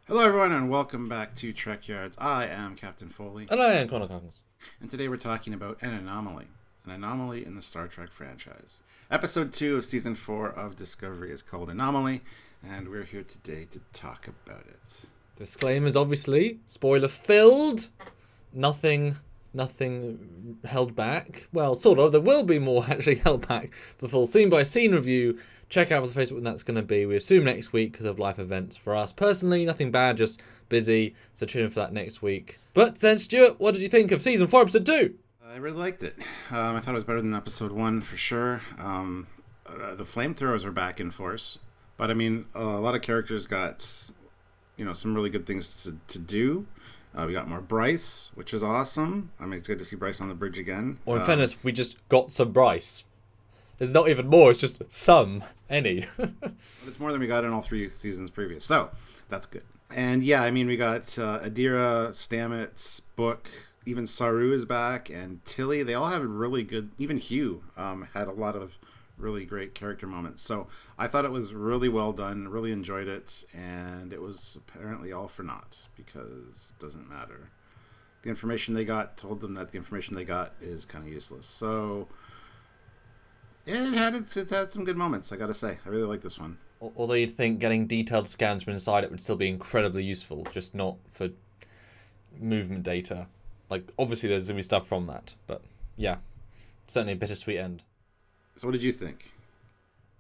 Hello, everyone, and welcome back to Trekyards. I am Captain Foley, And I am Connor Coggins. and today we're talking about an anomaly in the Star Trek franchise. Episode 2 of Season 4 of Discovery is called Anomaly, and we're here today to talk about it. Disclaimers, obviously. Spoiler filled. Nothing held back. Well, sort of. There will be more actually held back for the full scene by scene review. Check out the Facebook when that's going to be. We assume next week because of life events for us. Personally, nothing bad, just busy. So tune in for that next week. But then, Stuart, what did you think of Season 4, Episode 2? I really liked it. I thought it was better than Episode 1 for sure. The flamethrowers are back in force, but I mean, a lot of characters got, some really good things to do. We got more Bryce, which is awesome. I mean, it's good to see Bryce on the bridge again. Or in fairness, we just got some Bryce. There's not even more, it's just some. Any. But it's more than we got in all 3 seasons previous, so that's good. And yeah, I mean, we got Adira, Stamets, Book, even Saru is back, and Tilly. They all have really good, even Hugh had a lot of really great character moments. So I thought it was really well done, really enjoyed it, and it was apparently all for naught because it doesn't matter. The information they got told them that the information they got is kind of useless. So it had some good moments, I gotta say. I really like this one. Although you'd think getting detailed scans from inside it would still be incredibly useful, just not for movement data. Like, obviously there's going to be stuff from that, but yeah, certainly a bittersweet end. So what did you think?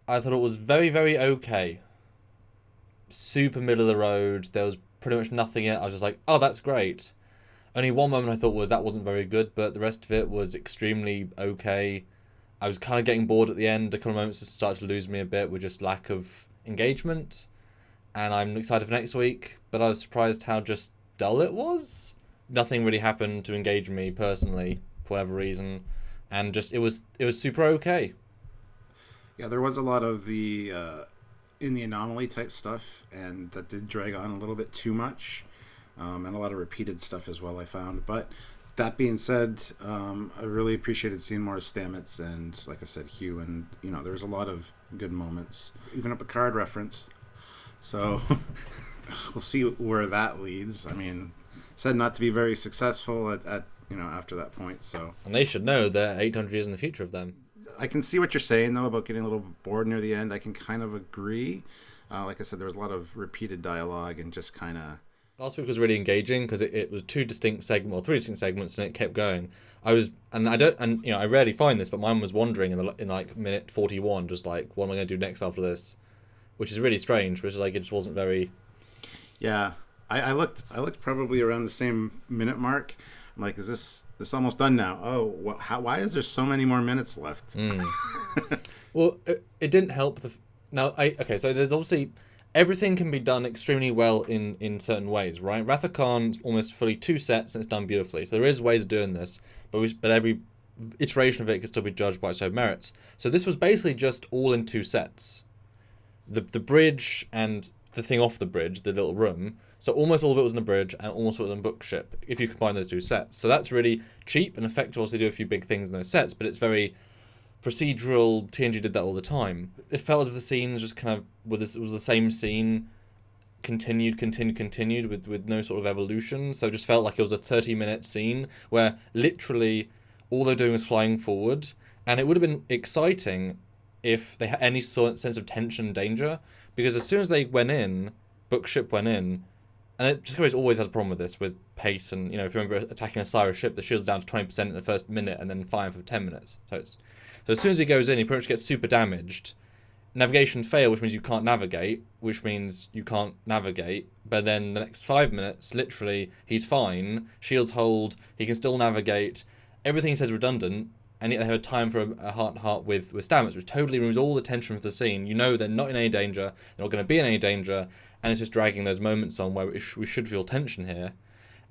I thought it was very, very okay. Super middle of the road. There was pretty much nothing in it. I was just like, oh, that's great. Only one moment I thought was that wasn't very good, but the rest of it was extremely okay. I was kind of getting bored at the end. A couple of moments just started to lose me a bit with just lack of engagement. And I'm excited for next week, but I was surprised how just dull it was. Nothing really happened to engage me personally, for whatever reason. And just, it was super okay. Yeah, there was a lot of the in the anomaly type stuff, and that did drag on a little bit too much, and a lot of repeated stuff as well, I found. But that being said, I really appreciated seeing more Stamets and, like I said, Hugh, and there was a lot of good moments, even a Picard reference. So we'll see where that leads. I mean, said not to be very successful at after that point. So, And they should know they're 800 years in the future of them. I can see what you're saying, though, about getting a little bored near the end. I can kind of agree. Like I said, there was a lot of repeated dialogue and just kind of... Last week was really engaging because it was 2 distinct segments, or 3 distinct segments, and it kept going. I rarely find this, but mine was wandering in like minute 41, just like, what am I going to do next after this? Which is really strange, which is like, it just wasn't very... Yeah, I looked probably around the same minute mark. I'm like, is this almost done now? Oh, why is there so many more minutes left? Well, it didn't help. So there's obviously everything can be done extremely well in certain ways, right? Wrath of Khan's almost fully 2 sets and it's done beautifully. So there is ways of doing this, but every iteration of it can still be judged by its own merits. So this was basically just all in 2 sets. The bridge and the thing off the bridge, the little room. So almost all of it was in the bridge and almost all of it was in Bookship, if you combine those 2 sets. So that's really cheap and effective. Also, do a few big things in those sets, but it's very procedural. TNG did that all the time. It felt as if the scenes just kind of it was the same scene, continued with no sort of evolution. So it just felt like it was a 30-minute scene where literally all they're doing was flying forward, and it would have been exciting if they had any sort of sense of tension and danger, because as soon as they went in, Bookship went in. And Discovery's always has a problem with this, with pace, and if you remember attacking a Cyrus ship, the shield's down to 20% in the first minute, and then fire for 10 minutes. So as soon as he goes in, he pretty much gets super damaged. Navigation fail, which means you can't navigate, but then the next 5 minutes, literally, he's fine, shields hold, he can still navigate, everything he says is redundant, and yet they have time for a heart-to-heart with Stamets, which totally removes all the tension from the scene. They're not in any danger, they're not going to be in any danger, and it's just dragging those moments on where we should feel tension here,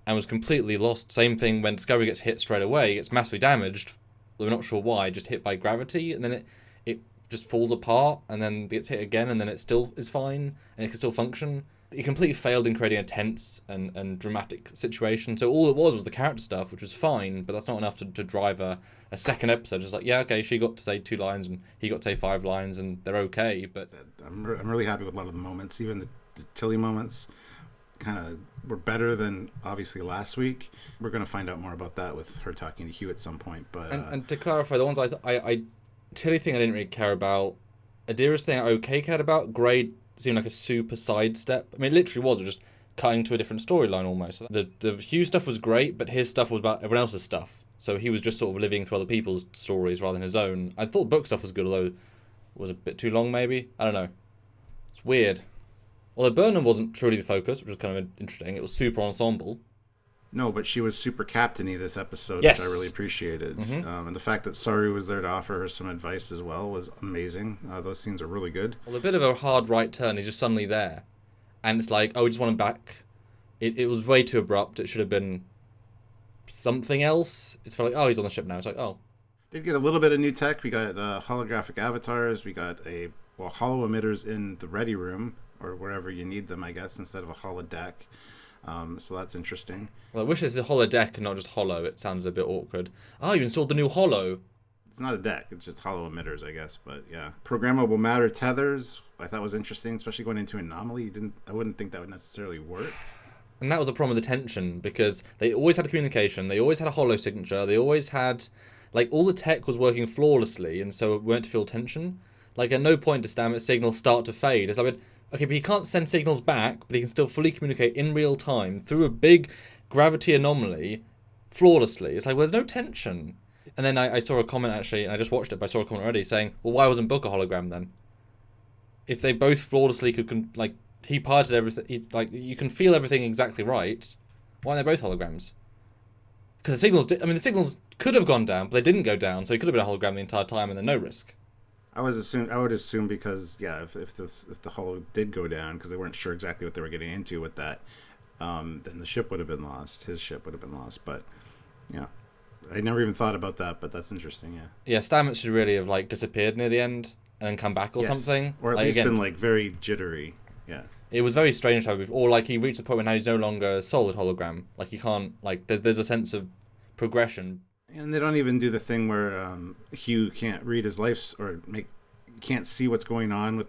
and was completely lost. Same thing when Discovery gets hit straight away, gets massively damaged, we're not sure why, just hit by gravity, and then it just falls apart, and then gets hit again, and then it still is fine, and it can still function. It completely failed in creating a tense and dramatic situation, so all it was the character stuff, which was fine, but that's not enough to drive a second episode. Just like, yeah, okay, she got to say 2 lines, and he got to say 5 lines, and they're okay, but... I'm really happy with a lot of the moments, even the Tilly moments. kind of were better than obviously last week. We're going to find out more about that with her talking to Hugh at some point. But and to clarify, the ones I Tilly thing I didn't really care about. Adira's thing I cared about. Grey seemed like a super sidestep. I mean, it literally was. It was just cutting to a different storyline almost. The Hugh stuff was great, but his stuff was about everyone else's stuff. So he was just sort of living through other people's stories rather than his own. I thought book stuff was good, although it was a bit too long maybe. I don't know. It's weird. Although Burnham wasn't truly the focus, which was kind of interesting. It was super ensemble. No, but she was super captainy this episode, Yes. which I really appreciated. And the fact that Saru was there to offer her some advice as well was amazing. Those scenes are really good. Well, a bit of a hard right turn. He's just suddenly there. And it's like, oh, we just want him back. It was way too abrupt. It should have been something else. It's felt like, oh, he's on the ship now. It's like, oh. Did get a little bit of new tech. We got holographic avatars. We got holo emitters in the ready room, or wherever you need them, I guess, instead of a holodeck. So that's interesting. Well, I wish it's a holodeck and not just holo. It sounded a bit awkward. Oh, you installed the new holo. It's not a deck. It's just holo emitters, I guess. But yeah, programmable matter tethers I thought was interesting, especially going into Anomaly. I wouldn't think that would necessarily work. And that was a problem with the tension, because they always had communication. They always had a holo signature. They always had, like, all the tech was working flawlessly, and so it weren't to feel tension. Like, at no point does Stamets' signals start to fade. It's like, okay, but he can't send signals back, but he can still fully communicate in real time through a big gravity anomaly flawlessly. It's like, well, there's no tension. And then I saw a comment, actually, and I just watched it, but I saw a comment already saying, well, why wasn't Book a hologram then? If they both flawlessly could, like, he parted everything, you can feel everything exactly right, why aren't they both holograms? Because the signals could have gone down, but they didn't go down, so he could have been a hologram the entire time and then no risk. I would assume because if the holo did go down because they weren't sure exactly what they were getting into with that, then the ship would have been lost. His ship would have been lost. But yeah, I never even thought about that. But that's interesting. Yeah. Yeah, Stamets should really have disappeared near the end and then come back or something, or at least been very jittery. Yeah. It was very strange to have, or he reached the point where now he's no longer a solid hologram. He can't there's a sense of progression. And they don't even do the thing where Hugh can't read his life can't see what's going on with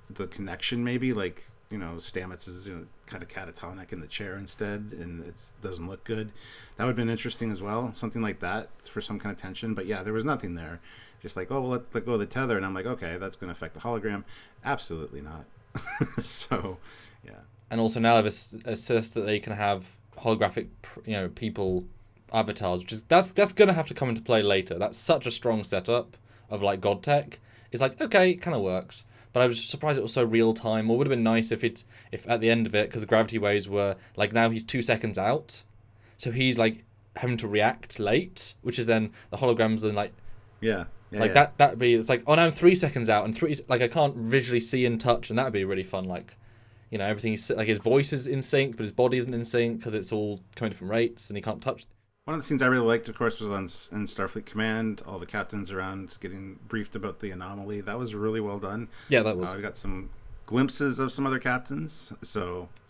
the connection. Maybe Stamets is kind of catatonic in the chair instead, and it doesn't look good. That would have been interesting as well, something like that for some kind of tension. But yeah, there was nothing there. Just let go of the tether, and I'm like, okay, that's going to affect the hologram. Absolutely not. So yeah. And also now they've assessed that they can have holographic, people. Avatars, which is that's gonna have to come into play later. That's such a strong setup of god tech. It's okay, it kind of works, but I was surprised it was so real time. Or would have been nice if at the end of it, because the gravity waves were now he's 2 seconds out, so he's having to react late, which is then the holograms then that'd be oh now I'm 3 seconds out and I can't visually see and touch, and that'd be really fun. Everything his voice is in sync, but his body isn't in sync because it's all coming different rates and he can't touch. One of the scenes I really liked, of course, was in Starfleet Command. All the captains around getting briefed about the anomaly. That was really well done. Yeah, that was. We got some glimpses of some other captains.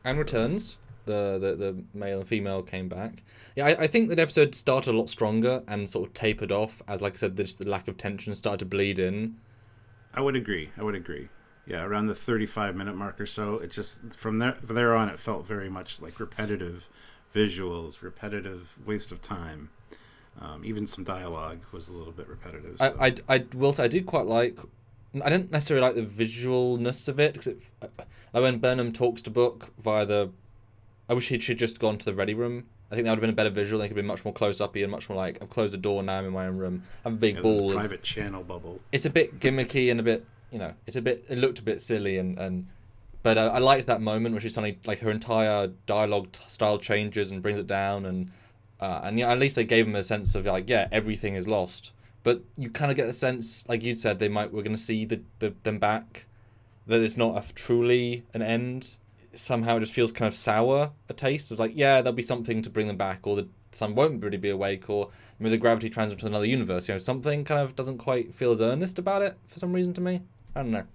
And returns. The male and female came back. Yeah, I think that episode started a lot stronger and sort of tapered off as, like I said, the lack of tension started to bleed in. I would agree. Yeah, around the 35-minute mark or so, it just from there on, it felt very much repetitive visuals, repetitive waste of time. Even some dialogue was a little bit repetitive. So. I will say I did quite like. I don't necessarily like the visualness of it, because when Burnham talks to Book via the. I wish she'd just gone to the ready room. I think that would have been a better visual. They could have been much more close-uppy and much more I've closed the door now, I'm in my own room. I have a big ball. The private channel bubble. It's a bit gimmicky and a bit, it looked a bit silly but I liked that moment where she suddenly, her entire dialogue style changes and brings it down, and at least they gave him a sense of everything is lost. But you kind of get the sense, like you said, we're going to see them back, that it's not truly an end. Somehow it just feels kind of sour, a taste of there'll be something to bring them back, or the sun won't really be awake, or maybe the gravity transfers to another universe. Something kind of doesn't quite feel as earnest about it for some reason to me. I don't know.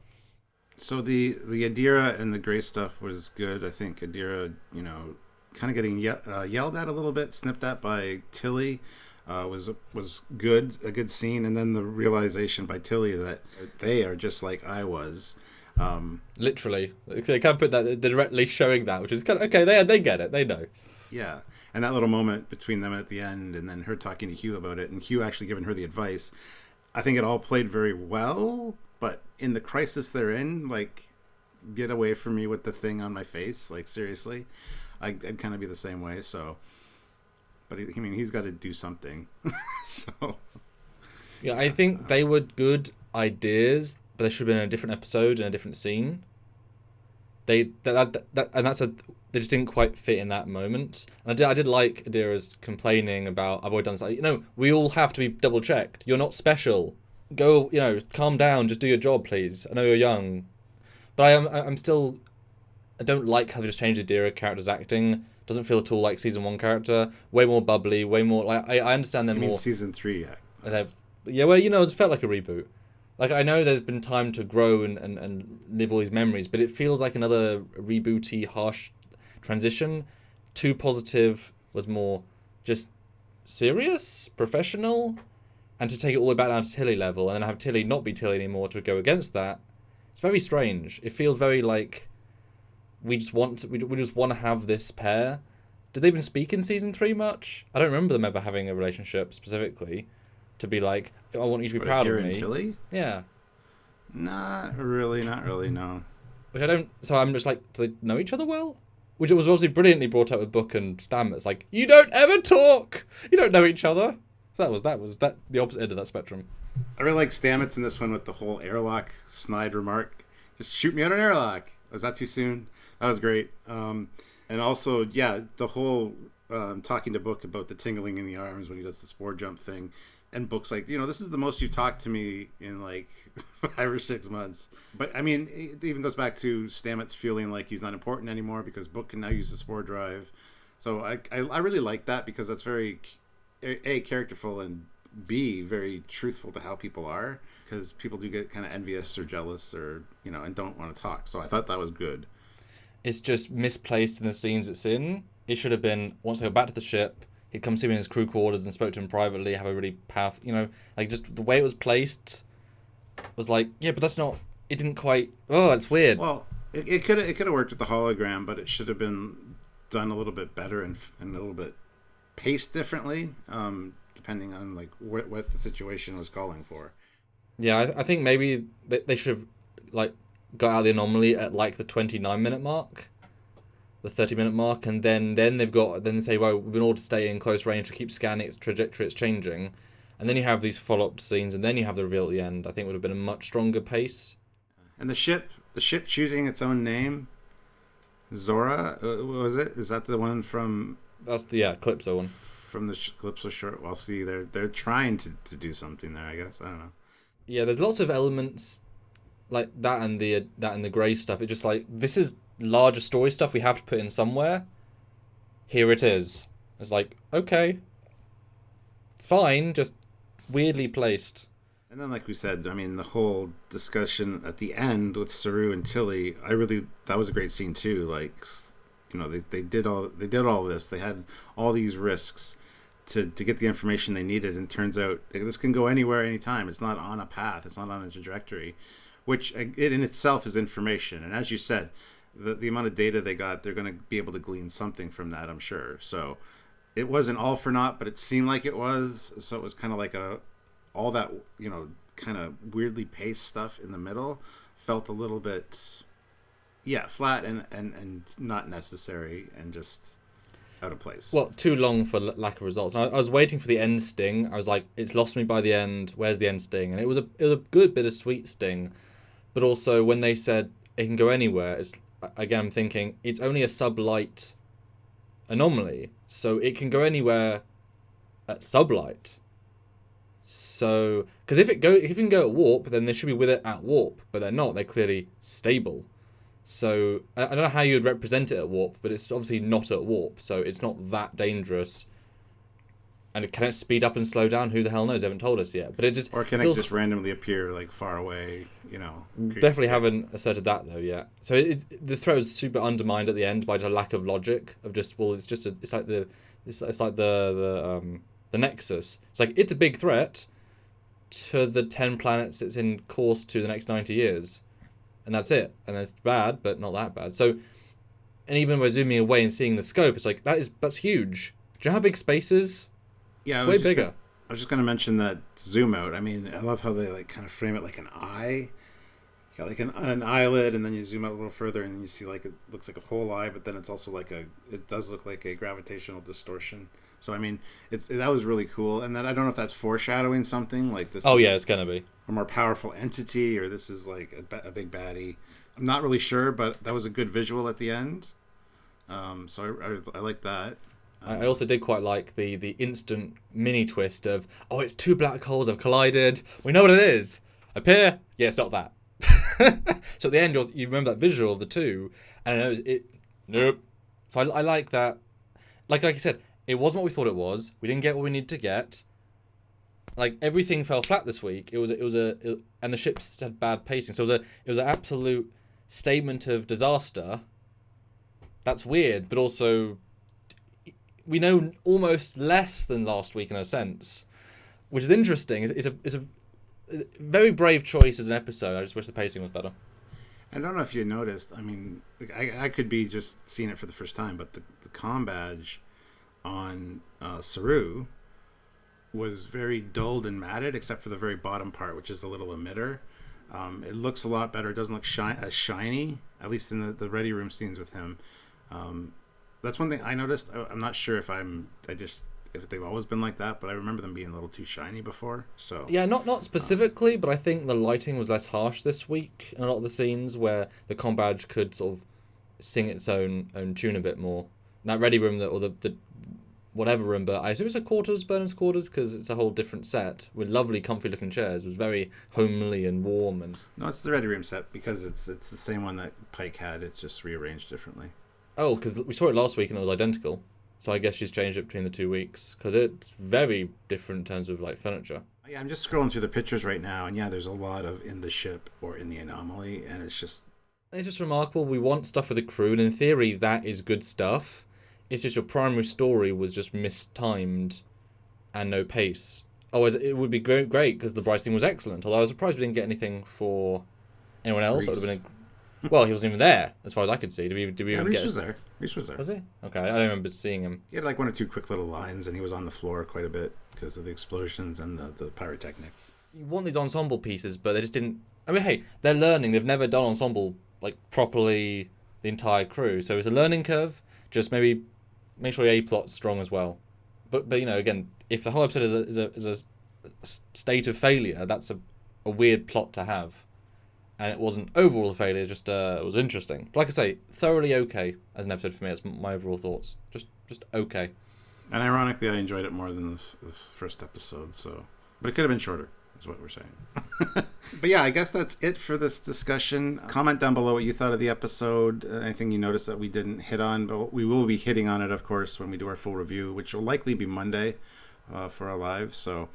So the Adira and the Grey stuff was good. I think Adira, kind of getting yelled at a little bit, snipped at by Tilly, was good, a good scene. And then the realization by Tilly that they are just like I was. Literally, they kind of put that, they're directly showing that, which is kind of okay. They get it, they know. Yeah, and that little moment between them at the end, and then her talking to Hugh about it, and Hugh actually giving her the advice. I think it all played very well, but in the crisis they're in, like, get away from me with the thing on my face. Like, seriously, I'd kind of be the same way. So, but I mean, he's got to do something. So, yeah, I think they were good ideas, but they should have been in a different episode in a different scene. They just didn't quite fit in that moment. And I did like Adira's complaining about, I've always done this, like, we all have to be double checked. You're not special. Go, calm down. Just do your job, please. I know you're young, but I'm still, I don't like how they just changed Adira character's acting. Doesn't feel at all like season 1 character. Way more bubbly. Way more like I understand them more. Season 3, yeah. Yeah, well, it felt like a reboot. Like, I know there's been time to grow and live all these memories, but it feels like another rebooty, harsh transition. Too Positive was more just serious, professional, and to take it all the way back down to Tilly level, and then have Tilly not be Tilly anymore to go against that, it's very strange. It feels very like we just want to have this pair. Did they even speak in season 3 much? I don't remember them ever having a relationship specifically. To be like, I want you to be proud of me. And Tilly? Yeah. Not really, no. Which I don't. So I'm just like, do they know each other well? Which it was obviously brilliantly brought up with Book and Stamets. Like, you don't ever talk. You don't know each other. So that was the opposite end of that spectrum. I really like Stamets in this one with the whole airlock snide remark. Just shoot me out an airlock. Was that too soon? That was great. And also, yeah, the whole talking to Book about the tingling in the arms when he does the spore jump thing. And Book's like, this is the most you've talked to me in like 5 or 6 months. But I mean, it even goes back to Stamets feeling like he's not important anymore because Book can now use the spore drive. So I really like that because that's very, A, characterful, and B, very truthful to how people are. Because people do get kind of envious or jealous or, and don't want to talk. So I thought that was good. It's just misplaced in the scenes it's in. It should have been, once they go back to the ship, he'd come see me in his crew quarters and spoke to him privately, have a really powerful, like, just the way it was placed was like, yeah, but that's not, it didn't quite, it's weird. Well, it could have worked with the hologram, but it should have been done a little bit better and a little bit paced differently, depending on, like, what the situation was calling for. Yeah, I think maybe they should have, like, got out of the anomaly at, like, the 29-minute mark. The 30-minute mark, and then they say, well, we've been ordered to stay in close range to keep scanning its trajectory, it's changing, and then you have these follow-up scenes, and then you have the reveal at the end. I think it would have been a much stronger pace. And the ship choosing its own name, Zora, was it? Is that the one from? That's the Calypso one. From the Calypso short. Well, see, they're trying to do something there, I guess. I don't know. Yeah, there's lots of elements like that and the grey stuff. It's just like, this is larger story stuff we have to put in somewhere. Here it is. It's like, okay, it's fine, just weirdly placed. And then, like we said, I mean, the whole discussion at the end with Saru and Tilly, that was a great scene too. Like, they did all this. They had all these risks to get the information they needed, and it turns out this can go anywhere, anytime. It's not on a path. It's not on a trajectory, which it in itself is information. And as you said, the amount of data they got, they're going to be able to glean something from that, I'm sure. So it wasn't all for naught, but it seemed like it was. So it was kind of like all that, kind of weirdly paced stuff in the middle felt a little bit, flat and not necessary and just out of place. Well, too long for lack of results. I was waiting for the end sting. I was like, it's lost me by the end. Where's the end sting? And it was a good bittersweet sting. But also when they said it can go anywhere, I'm thinking it's only a sublight anomaly, so it can go anywhere at sublight. So, because if it can go at warp, then they should be with it at warp, but they're not. They're clearly stable. So I don't know how you'd represent it at warp, but it's obviously not at warp, so it's not that dangerous. And can it speed up and slow down? Who the hell knows? They haven't told us yet. But it just it just randomly appear like far away? Definitely haven't asserted that though yet. So the throw is super undermined at the end by the lack of logic of just it's like the Nexus. It's like it's a big threat to the 10 planets it's in course to the next 90 years. and that's it. And it's bad, but not that bad. So, and even by zooming away and seeing the scope, it's like, that's huge. Do you know how big space is? Yeah, it's way bigger. I was just going to mention that zoom out. I mean, I love how they like kind of frame it like an eye. You got like an eyelid, and then you zoom out a little further, and then you see like it looks like a whole eye, but then it's also like it does look like a gravitational distortion. So I mean, that was really cool, and then I don't know if that's foreshadowing something like this. Oh yeah, it's gonna be a more powerful entity, or this is like a big baddie. I'm not really sure, but that was a good visual at the end. So I like that. I also did quite like the instant mini twist of, oh, it's two black holes have collided. We know what it is. Appear? Yeah, it's not that. So at the end, you remember that visual of the two, and nope. So I like that. Like I said, it wasn't what we thought it was. We didn't get what we needed to get. Like everything fell flat this week. And the ships had bad pacing. So it was an absolute statement of disaster. That's weird, but also we know almost less than last week in a sense, which is interesting. It's a very brave choice as an episode. I just wish the pacing was better. I don't know if you noticed. I mean, I could be just seeing it for the first time, but the comm badge on Saru was very dulled and matted, except for the very bottom part, which is a little emitter. It looks a lot better. It doesn't look as shiny, at least in the ready room scenes with him. That's one thing I noticed. I'm not sure if they've always been like that, but I remember them being a little too shiny before. So yeah, not specifically, but I think the lighting was less harsh this week in a lot of the scenes where the comm badge could sort of sing its own tune a bit more. That ready room, or the whatever room, but I assume it's Burnham's quarters, because it's a whole different set with lovely, comfy looking chairs. It was very homely and warm. And no, it's the ready room set because it's the same one that Pike had. It's just rearranged differently. Oh, because we saw it last week and it was identical. So I guess she's changed it between the 2 weeks, because it's very different in terms of like furniture. Yeah, I'm just scrolling through the pictures right now, and yeah, there's a lot of in the ship or in the Anomaly, and it's just remarkable. We want stuff for the crew, and in theory, that is good stuff. It's just your primary story was just mistimed and no pace. Otherwise, it would be great because the Bryce thing was excellent. Although I was surprised we didn't get anything for anyone else. That would have been well, he wasn't even there, as far as I could see. Did we even Reese get? was there. Reese was there. Was he? Okay, I don't remember seeing him. He had like one or two quick little lines, and he was on the floor quite a bit because of the explosions and the pyrotechnics. You want these ensemble pieces, but they just didn't. I mean, hey, they're learning. They've never done ensemble like properly. The entire crew, so it's a learning curve. Just maybe make sure your A plot's strong as well. But you know, again, if the whole episode is a state of failure, that's a weird plot to have. And it wasn't overall a failure, just it was interesting. But like I say, thoroughly okay as an episode for me. That's my overall thoughts. Just okay. And ironically, I enjoyed it more than this first episode. So, but it could have been shorter, is what we're saying. But yeah, I guess that's it for this discussion. Comment down below what you thought of the episode. Anything you noticed that we didn't hit on, but we will be hitting on it, of course, when we do our full review, which will likely be Monday for our live. So,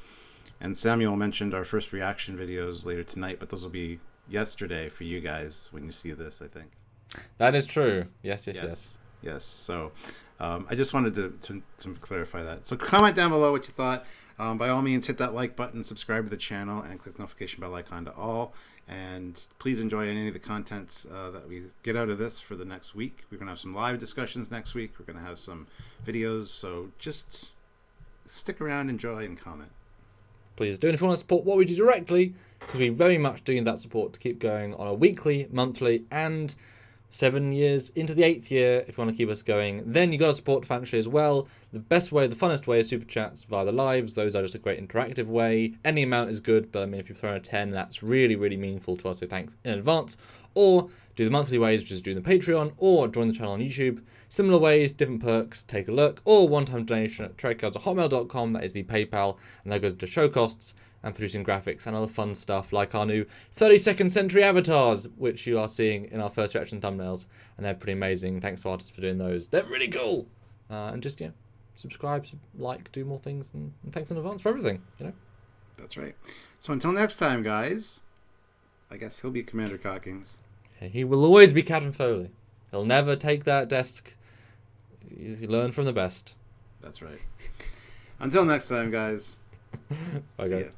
and Samuel mentioned our first reaction videos later tonight, but those will be yesterday for you guys when you see this, I think. That is true. Yes. So I just wanted to clarify that. So comment down below what you thought. By all means, hit that like button, subscribe to the channel, and click the notification bell icon to all. And please enjoy any of the content that we get out of this for the next week. We're going to have some live discussions next week. We're going to have some videos. So just stick around, enjoy, and comment. Please do. And if you want to support what we do directly, because we're very much doing that support to keep going on a weekly, monthly, and 7 years into the 8th year, if you want to keep us going, then you got to support financially as well. The best way, the funnest way is super chats via the lives. Those are just a great interactive way. Any amount is good, but I mean, if you throw in a 10, that's really, really meaningful to us, so thanks in advance. Or do the monthly ways, which is do the Patreon, or join the channel on YouTube. Similar ways, different perks, take a look, or one-time donation at trekyards@hotmail.com, that is the PayPal, and that goes into show costs and producing graphics and other fun stuff like our new 32nd century avatars, which you are seeing in our first reaction thumbnails, and they're pretty amazing. Thanks to artists for doing those. They're really cool. And just, subscribe, like, do more things, and thanks in advance for everything, That's right. So until next time, guys, I guess he'll be Commander Cockings. He will always be Captain Foley. He'll never take that desk. You learn from the best. That's right. Until next time, guys. Bye, guys.